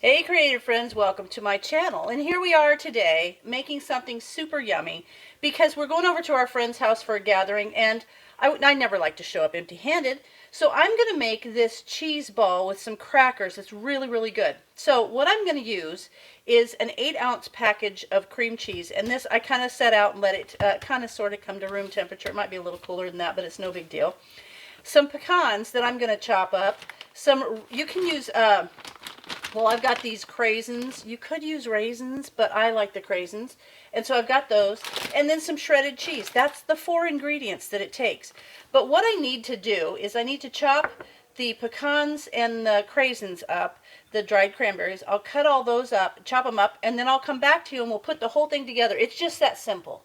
Hey creative friends, welcome to my channel. And here we are today making something super yummy because we're going over to our friend's house for a gathering, and I never like to show up empty-handed. So I'm going to make this cheese ball with some crackers. It's really, really good. So what I'm going to use is an 8-ounce package of cream cheese, and this I kind of set out and let it kind of sort of come to room temperature. It might be a little cooler than that, but it's no big deal. Some pecans that I'm going to chop up. You can use well, I've got these craisins. You could use raisins, but I like the craisins. And so I've got those. And then some shredded cheese. That's the 4 ingredients that it takes. But what I need to do is I need to chop the pecans and the craisins up, the dried cranberries. I'll cut all those up, chop them up, and then I'll come back to you and we'll put the whole thing together. It's just that simple.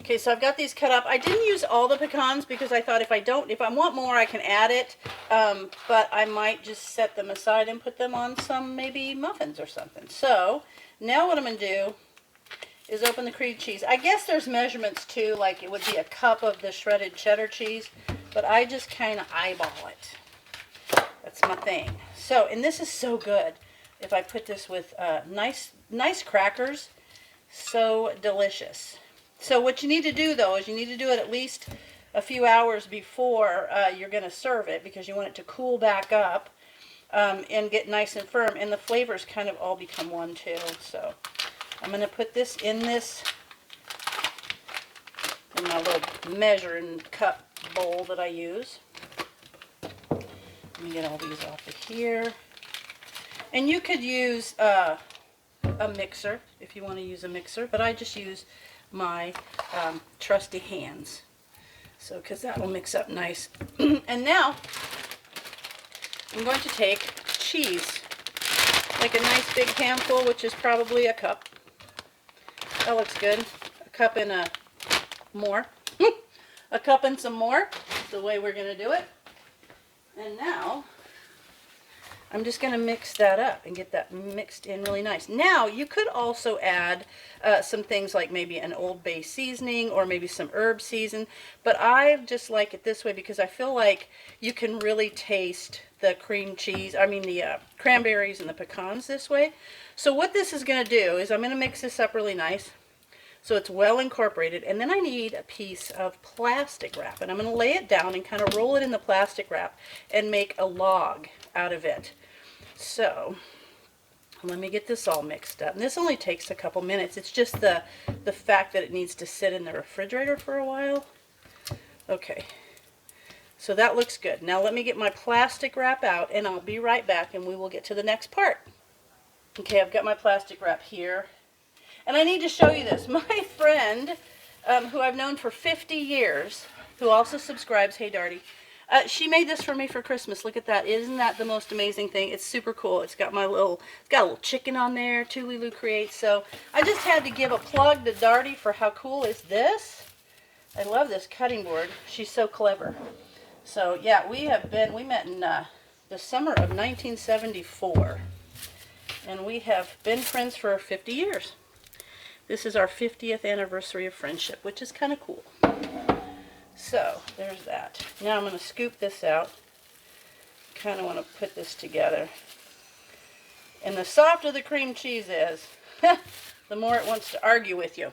Okay, so I've got these cut up. I didn't use all the pecans because I thought if I want more, I can add it. But I might just set them aside and put them on some maybe muffins or something. So now what I'm going to do is open the cream cheese. I guess there's measurements too, like it would be a cup of the shredded cheddar cheese, but I just kind of eyeball it. That's my thing. So, and this is so good. If I put this with nice crackers, so delicious. So what you need to do, though, is you need to do it at least a few hours before you're going to serve it because you want it to cool back up and get nice and firm. And the flavors kind of all become one, too. So I'm going to put this in my little measuring cup bowl that I use. Let me get all these off of here. And you could use a mixer if you want to use a mixer, but I just use my trusty hands, so because that will mix up nice. And now I'm going to take cheese, like a nice big handful, which is probably a cup. That looks good. A cup and a more. A cup and some more is the way we're going to do it. And now I'm just going to mix that up and get that mixed in really nice. Now, you could also add some things like maybe an Old Bay seasoning or maybe some herb season, but I just like it this way because I feel like you can really taste the cream cheese, the cranberries and the pecans this way. So what this is going to do is I'm going to mix this up really nice so it's well incorporated, and then I need a piece of plastic wrap, and I'm going to lay it down and kind of roll it in the plastic wrap and make a log out of it. So let me get this all mixed up. And this only takes a couple minutes. It's just the fact that it needs to sit in the refrigerator for a while. Okay, so that looks good. Now let me get my plastic wrap out and I'll be right back and we will get to the next part. Okay, I've got my plastic wrap here. And I need to show you this. My friend, who I've known for 50 years, who also subscribes, hey Darty, she made this for me for Christmas. Look at that. Isn't that the most amazing thing? It's super cool. It's got a little chicken on there, Tulilu Creates. So I just had to give a plug to Darty for how cool is this. I love this cutting board. She's so clever. So yeah, we met in the summer of 1974. And we have been friends for 50 years. This is our 50th anniversary of friendship, which is kind of cool. So, there's that. Now I'm going to scoop this out. Kind of want to put this together. And the softer the cream cheese is, the more it wants to argue with you.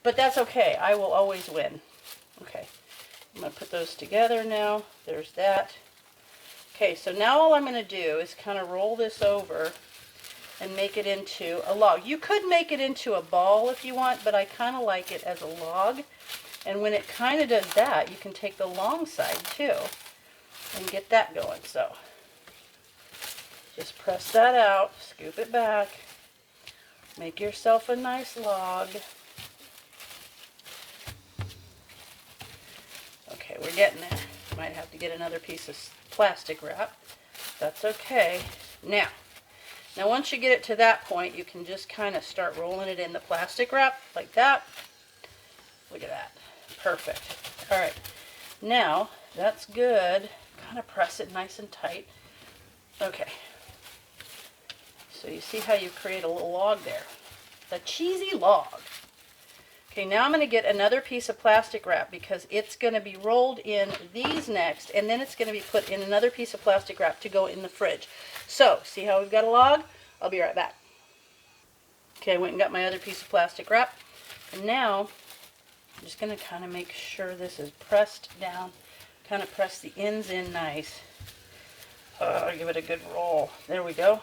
But that's okay. I will always win. Okay. I'm going to put those together now. There's that. Okay, so now all I'm going to do is kind of roll this over and make it into a log. You could make it into a ball if you want, but I kind of like it as a log. And when it kind of does that, you can take the long side too and get that going. So just press that out, scoop it back, make yourself a nice log. getting there. Might have to get another piece of plastic wrap. That's okay. Now once you get it to that point, you can just kind of start rolling it in the plastic wrap like that. Look at that. Perfect. All right. Now, that's good. Kind of press it nice and tight. Okay. So you see how you create a little log there. The cheesy log. Okay, now I'm going to get another piece of plastic wrap because it's going to be rolled in these next, and then it's going to be put in another piece of plastic wrap to go in the fridge. So, see how we've got a log? I'll be right back. Okay, I went and got my other piece of plastic wrap, and now I'm just going to kind of make sure this is pressed down, kind of press the ends in nice. Give it a good roll. There we go.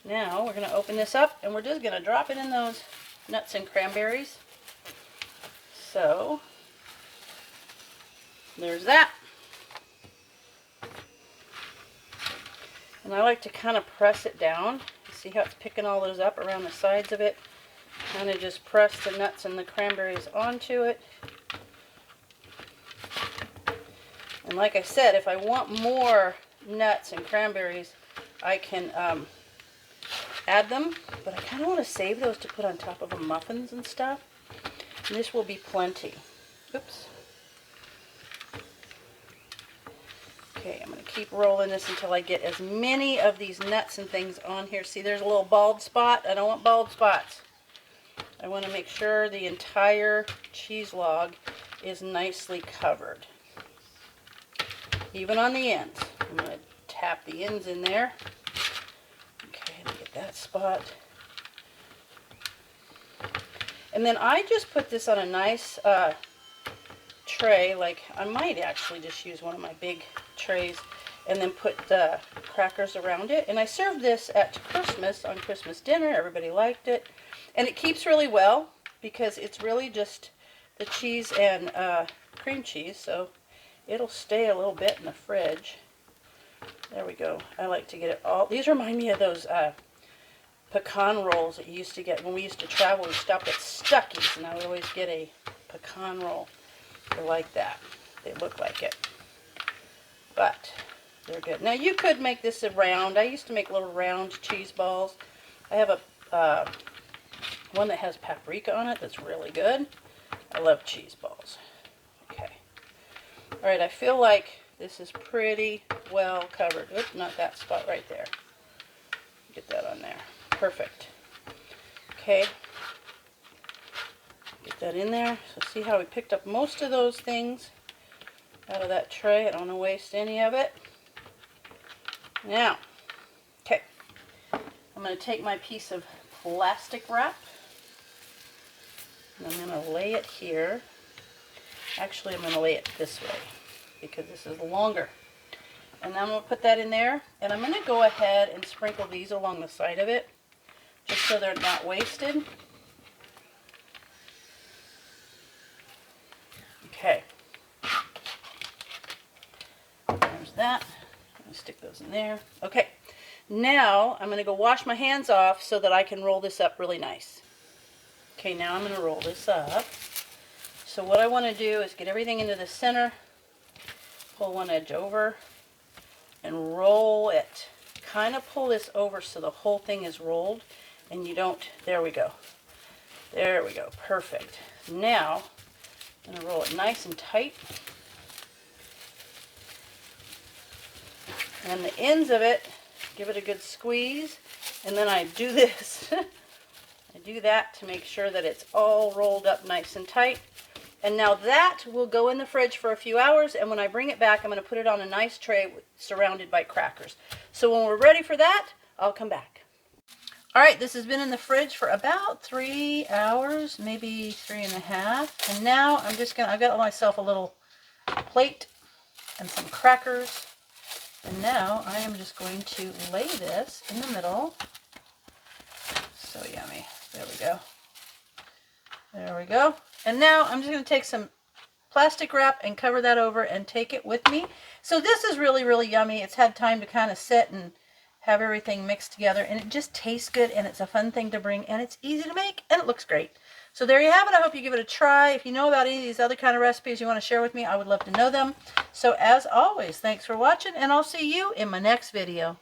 Now we're going to open this up, and we're just going to drop it in those nuts and cranberries. So, there's that. And I like to kind of press it down. See how it's picking all those up around the sides of it? Kind of just press the nuts and the cranberries onto it. And like I said, if I want more nuts and cranberries, I can add them, but I kind of want to save those to put on top of the muffins and stuff. And this will be plenty. Oops. Okay, I'm going to keep rolling this until I get as many of these nuts and things on here. See, there's a little bald spot. I don't want bald spots. I want to make sure the entire cheese log is nicely covered. Even on the ends. I'm going to tap the ends in there. Okay, let me get that spot. And then I just put this on a nice tray. Like, I might actually just use one of my big trays and then put the crackers around it. And I served this at Christmas, on Christmas dinner. Everybody liked it. And it keeps really well because it's really just the cheese and cream cheese, so it'll stay a little bit in the fridge. There we go. I like to get it all. These remind me of those pecan rolls that you used to get when we used to travel. We stopped at Stuckey's, and I would always get a pecan roll. They're like that. They look like it. But they're good. Now you could make this a round. I used to make little round cheese balls. I have a one that has paprika on it that's really good. I love cheese balls. Okay. All right, I feel like this is pretty well covered. Oops, not that spot right there. Get that on there. Perfect. Okay. Get that in there. So see how we picked up most of those things out of that tray. I don't want to waste any of it. Now, okay. I'm going to take my piece of plastic wrap. And I'm going to lay it here. Actually, I'm going to lay it this way because this is longer. And then I'm going to put that in there. And I'm going to go ahead and sprinkle these along the side of it just so they're not wasted. Okay. There's that. I'm going to stick those in there. Okay. Now I'm going to go wash my hands off so that I can roll this up really nice. Okay, now I'm going to roll this up. So what I want to do is get everything into the center, pull one edge over, and roll it. Kind of pull this over so the whole thing is rolled, and you don't, there we go. There we go, perfect. Now, I'm going to roll it nice and tight. And the ends of it, give it a good squeeze, and then I do this. I do that to make sure that it's all rolled up nice and tight. And now that will go in the fridge for a few hours, and when I bring it back, I'm going to put it on a nice tray surrounded by crackers. So when we're ready for that, I'll come back. All right, this has been in the fridge for about 3 hours, maybe 3.5. And now I'm just going to, I've got myself a little plate and some crackers. And now I am just going to lay this in the middle. So yummy. There we go. There we go. And now I'm just going to take some plastic wrap and cover that over and take it with me. So this is really, really yummy. It's had time to kind of sit and have everything mixed together, and it just tastes good, and it's a fun thing to bring, and it's easy to make, and it looks great. So there you have it. I hope you give it a try. If you know about any of these other kind of recipes you want to share with me, I would love to know them. So as always, thanks for watching, and I'll see you in my next video.